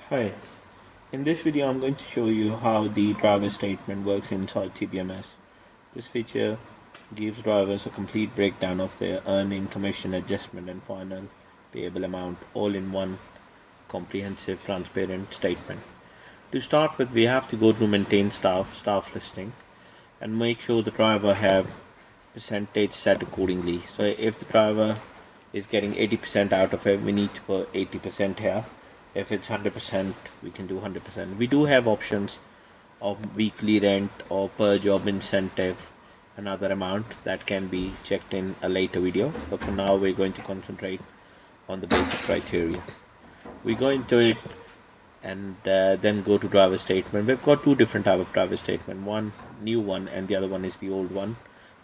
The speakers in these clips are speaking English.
Hi, in this video I'm going to show you how the driver statement works inside TBMS. This feature gives drivers a complete breakdown of their earning, commission, adjustment and final payable amount all in one comprehensive, transparent statement. To start with, we have to go to maintain staff listing and make sure the driver have percentage set accordingly. So if the driver is getting 80% out of it, we need to put 80% here. If it's 100%, we can do 100%. We do have options of weekly rent or per job incentive, another amount that can be checked in a later video. But for now, we're going to concentrate on the basic criteria. We go into it and then go to driver statement. We've got two different type of driver statement, one new one and the other one is the old one.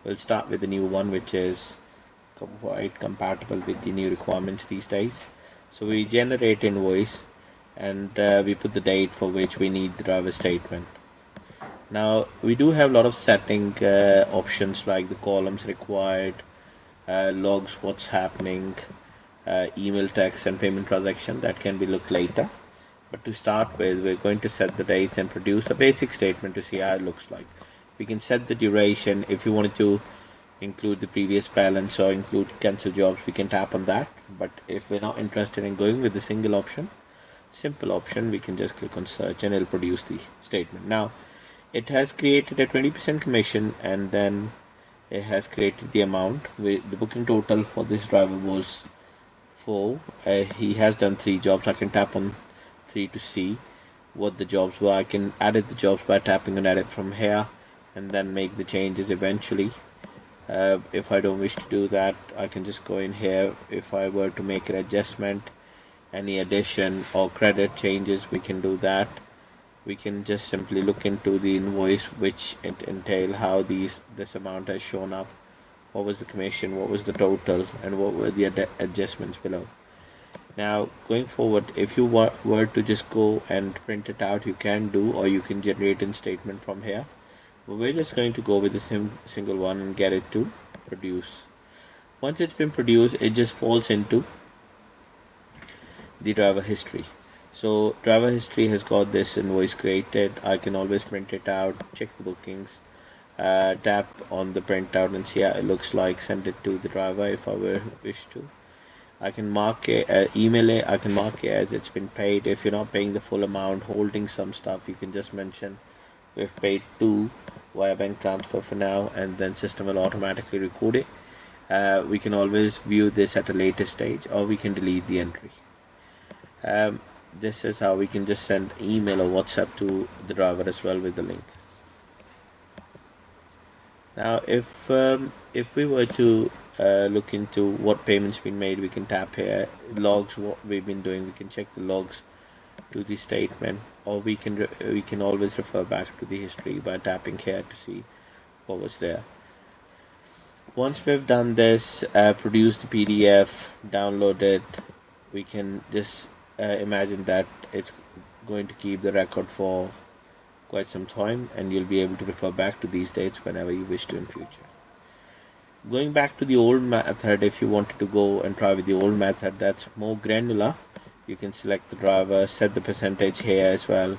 We'll start with the new one, which is quite compatible with the new requirements these days. So we generate invoice and we put the date for which we need the driver statement. Now we do have a lot of setting options like the columns required, logs, what's happening, email, text and payment transaction that can be looked later. But to start with, we're going to set the dates and produce a basic statement to see how it looks like. We can set the duration. If you wanted to include the previous balance or include cancel jobs, we can tap on that. But if we're not interested in going with the single option, simple option, we can just click on search and it'll produce the statement. Now it has created a 20% commission and then it has created the amount. The booking total for this driver was 4. He has done 3 jobs. I can tap on 3 to see what the jobs were. I can edit the jobs by tapping on edit from here and then make the changes eventually. If I don't wish to do that, I can just go in here. If I were to make an adjustment, any addition or credit changes, we can do that. We can just simply look into the invoice, which it entail how this amount has shown up, what was the commission, what was the total, and what were the adjustments below. Now going forward, if you were to just go and print it out, you can do, or you can generate a statement from here. But we're just going to go with the single one and get it to produce. Once it's been produced, it just falls into the driver history. So driver history has got this invoice created. I can always print it out, check the bookings, tap on the printout and see how it looks like, send it to the driver if I wish to. I can mark it, email it. I can mark it as it's been paid. If you're not paying the full amount, holding some stuff, you can just mention we've paid 2 via bank transfer for now, and then system will automatically record it. We can always view this at a later stage, or we can delete the entry. This is how we can just send email or WhatsApp to the driver as well with the link. Now if we were to look into what payments been made, we can tap here, logs, what we've been doing. We can check the logs to the statement, or we can always refer back to the history by tapping here to see what was there. Once we've done this, produce the PDF, download it, we can just imagine that it's going to keep the record for quite some time, and you'll be able to refer back to these dates whenever you wish to in future. Going back to the old method, if you wanted to go and try with the old method, that's more granular. You can select the driver, set the percentage here as well.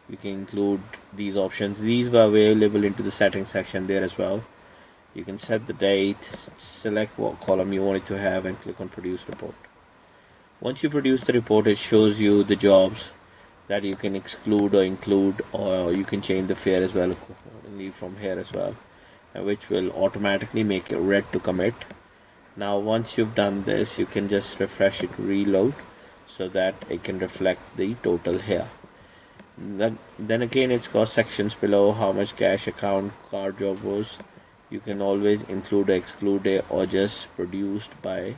You can include these options. These were available into the settings section there as well. You can set the date, select what column you want it to have, and click on produce report. Once you produce the report, it shows you the jobs that you can exclude or include, or you can change the fare as well accordingly from here as well, which will automatically make it red to commit. Now once you've done this, you can just refresh it, reload, so that it can reflect the total here. Then again, it's got sections below, how much cash, account, car job was. You can always include or exclude it, or just produced by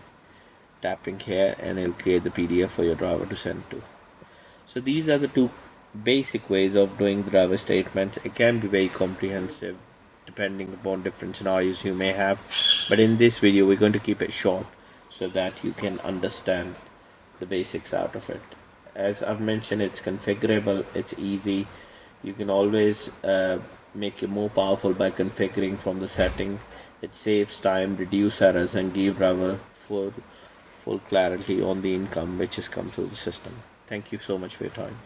tapping here, and it'll create the PDF for your driver to send to. So these are the two basic ways of doing the driver statement. It can be very comprehensive depending upon different scenarios you may have, but in this video we're going to keep it short so that you can understand the basics out of it. As I've mentioned, it's configurable, it's easy. You can always make it more powerful by configuring from the setting. It saves time, reduce errors, and give driver full clarity on the income which has come through the system. Thank you so much for your time.